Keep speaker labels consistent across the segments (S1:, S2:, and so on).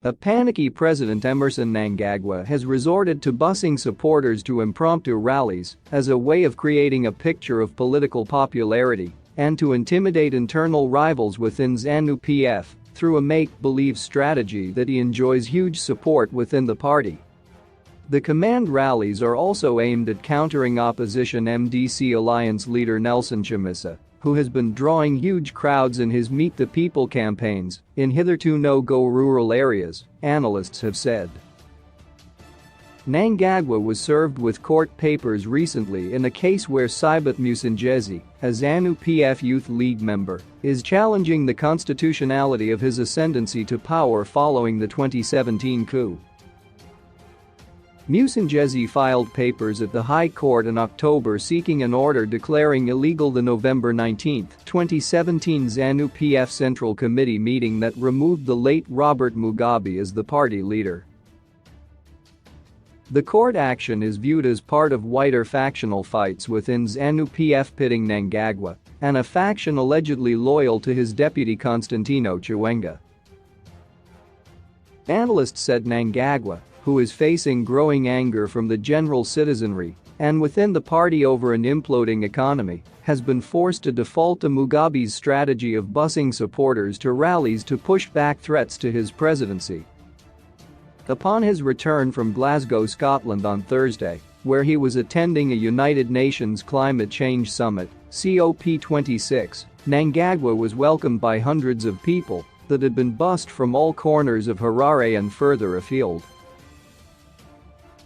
S1: A panicky President Emmerson Mnangagwa has resorted to busing supporters to impromptu rallies as a way of creating a picture of political popularity and to intimidate internal rivals within ZANU-PF through a make-believe strategy that he enjoys huge support within the party. The command rallies are also aimed at countering opposition MDC alliance leader Nelson Chamisa, who has been drawing huge crowds in his Meet the People campaigns in hitherto no-go rural areas, analysts have said. Mnangagwa was served with court papers recently in a case where Sibat Mnangagwa, a ZANU-PF Youth League member, is challenging the constitutionality of his ascendancy to power following the 2017 coup. Mnangagwa filed papers at the High Court in October seeking an order declaring illegal the November 19, 2017 ZANU-PF Central Committee meeting that removed the late Robert Mugabe as the party leader. The court action is viewed as part of wider factional fights within ZANU-PF pitting Mnangagwa and a faction allegedly loyal to his deputy Constantino Chiwenga. Analysts said Mnangagwa, who is facing growing anger from the general citizenry and within the party over an imploding economy, has been forced to default to Mugabe's strategy of busing supporters to rallies to push back threats to his presidency. Upon his return from Glasgow, Scotland on Thursday, where he was attending a United Nations Climate Change Summit, COP26, Mnangagwa was welcomed by hundreds of people that had been bussed from all corners of Harare and further afield.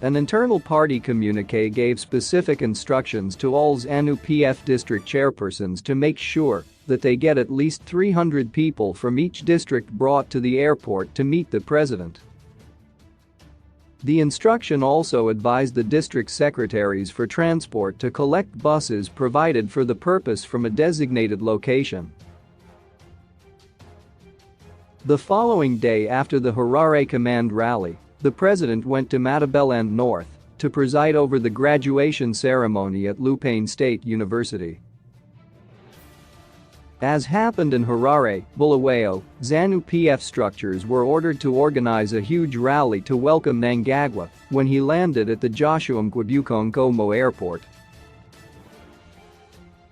S1: An internal party communiqué gave specific instructions to all ZANU-PF district chairpersons to make sure that they get at least 300 people from each district brought to the airport to meet the president. The instruction also advised the district secretaries for transport to collect buses provided for the purpose from a designated location. The following day after the Harare Command rally, the president went to Matabeleland North to preside over the graduation ceremony at Lupane State University. As happened in Harare, Bulawayo, ZANU-PF structures were ordered to organize a huge rally to welcome Mnangagwa when he landed at the Joshua Mngwibukong airport.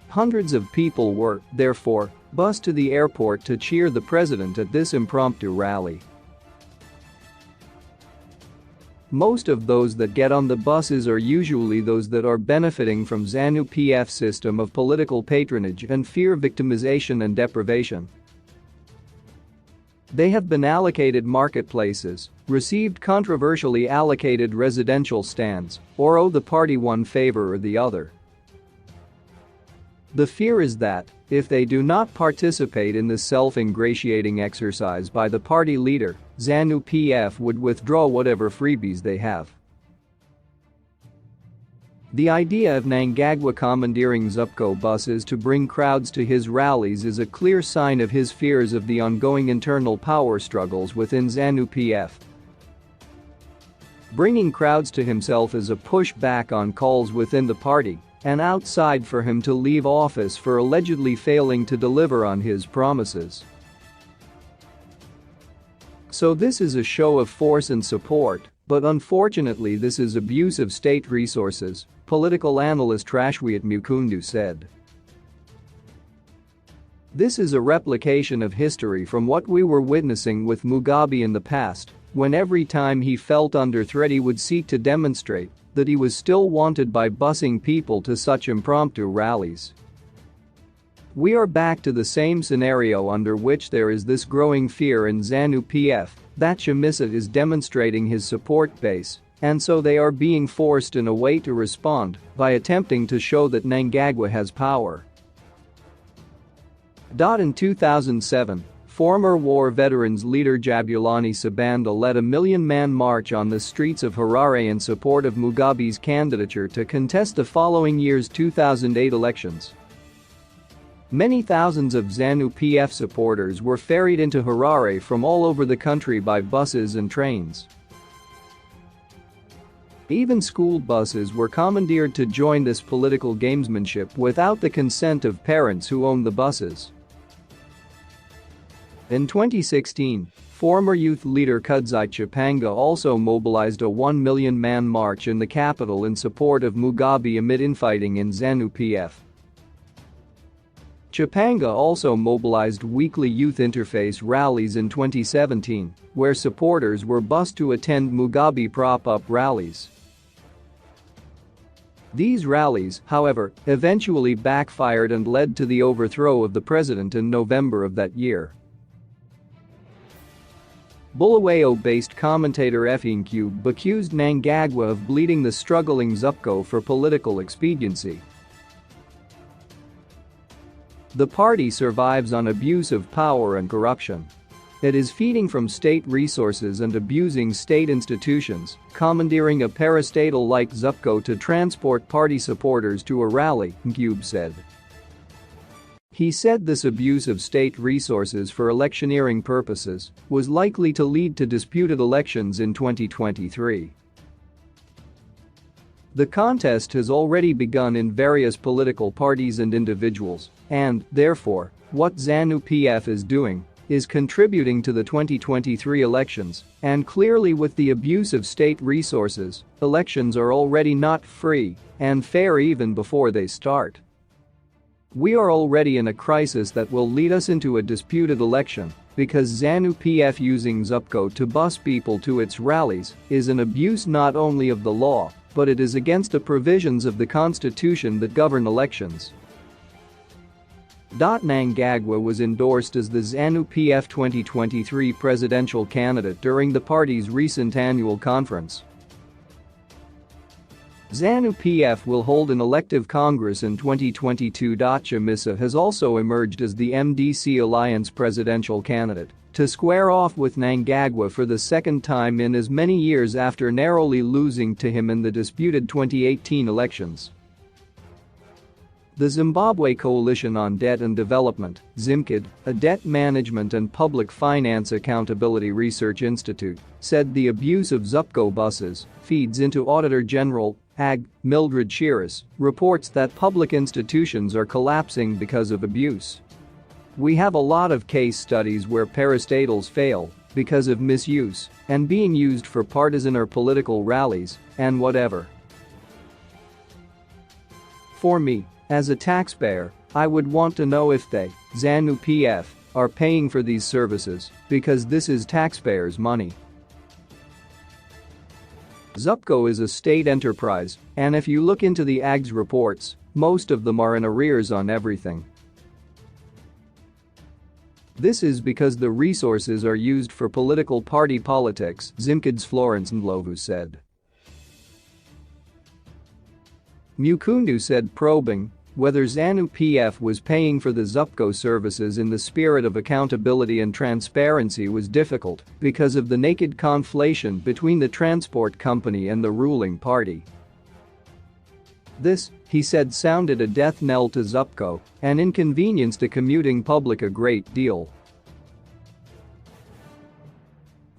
S1: Hundreds of people were, therefore, bussed to the airport to cheer the president at this impromptu rally. Most of those that get on the buses are usually those that are benefiting from ZANU-PF's system of political patronage and fear victimization and deprivation. They have been allocated marketplaces, received controversially allocated residential stands, or owe the party one favor or the other. The fear is that, if they do not participate in this self-ingratiating exercise by the party leader, ZANU-PF would withdraw whatever freebies they have. The idea of Mnangagwa commandeering Zupco buses to bring crowds to his rallies is a clear sign of his fears of the ongoing internal power struggles within ZANU-PF. Bringing crowds to himself is a pushback on calls within the party and outside for him to leave office for allegedly failing to deliver on his promises. So this is a show of force and support, but unfortunately this is abuse of state resources, political analyst Rashwiat Mukundu said. This is a replication of history from what we were witnessing with Mugabe in the past, when every time he felt under threat he would seek to demonstrate that he was still wanted by busing people to such impromptu rallies. We are back to the same scenario under which there is this growing fear in ZANU-PF that Chamisa is demonstrating his support base, and so they are being forced in a way to respond by attempting to show that Mnangagwa has power. In 2007, former war veterans leader Jabulani Sabanda led a million-man march on the streets of Harare in support of Mugabe's candidature to contest the following year's 2008 elections. Many thousands of ZANU-PF supporters were ferried into Harare from all over the country by buses and trains. Even school buses were commandeered to join this political gamesmanship without the consent of parents who owned the buses. In 2016, former youth leader Kudzai Chipanga also mobilized a 1 million man march in the capital in support of Mugabe amid infighting in ZANU-PF. Chipanga also mobilized weekly youth interface rallies in 2017, where supporters were bused to attend Mugabe prop-up rallies. These rallies, however, eventually backfired and led to the overthrow of the president in November of that year. Bulawayo-based commentator Effing accused Mnangagwa of bleeding the struggling ZUPCO for political expediency. The party survives on abuse of power and corruption. It is feeding from state resources and abusing state institutions, commandeering a parastatal like ZUPCO to transport party supporters to a rally, Mnangagwa said. He said this abuse of state resources for electioneering purposes was likely to lead to disputed elections in 2023. The contest has already begun in various political parties and individuals, and, therefore, what ZANU-PF is doing is contributing to the 2023 elections, and clearly with the abuse of state resources, elections are already not free and fair even before they start. We are already in a crisis that will lead us into a disputed election because ZANU-PF using ZUPCO to bus people to its rallies is an abuse not only of the law, but it is against the provisions of the Constitution that govern elections. Mnangagwa was endorsed as the ZANU-PF 2023 presidential candidate during the party's recent annual conference. ZANU-PF will hold an elective Congress in 2022. Chamisa has also emerged as the MDC Alliance presidential candidate to square off with Mnangagwa for the second time in as many years after narrowly losing to him in the disputed 2018 elections. The Zimbabwe Coalition on Debt and Development, ZIMCD, a debt management and public finance accountability research institute, said the abuse of ZUPCO buses feeds into Auditor General AG, Mildred Shiras, reports that public institutions are collapsing because of abuse. We have a lot of case studies where parastatals fail because of misuse and being used for partisan or political rallies and whatever. For me, as a taxpayer, I would want to know if they, ZANU-PF, are paying for these services because this is taxpayers' money. ZUPCO is a state enterprise, and if you look into the AG's reports, most of them are in arrears on everything. This is because the resources are used for political party politics, ZIMCD's Florence Ndlovu said. Mukundu said probing whether ZANU-PF was paying for the ZUPCO services in the spirit of accountability and transparency was difficult because of the naked conflation between the transport company and the ruling party. This, he said, sounded a death knell to ZUPCO and inconvenienced the commuting public a great deal.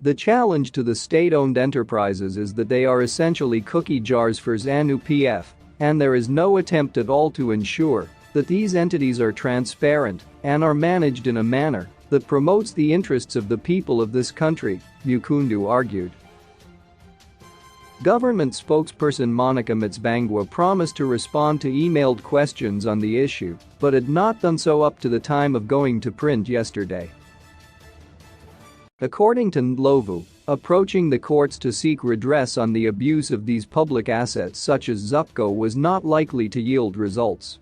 S1: The challenge to the state-owned enterprises is that they are essentially cookie jars for ZANU-PF, and there is no attempt at all to ensure that these entities are transparent and are managed in a manner that promotes the interests of the people of this country, Mukundu argued. Government spokesperson Monica Mnangagwa promised to respond to emailed questions on the issue, but had not done so up to the time of going to print yesterday. According to Ndlovu, approaching the courts to seek redress on the abuse of these public assets such as ZUPCO was not likely to yield results.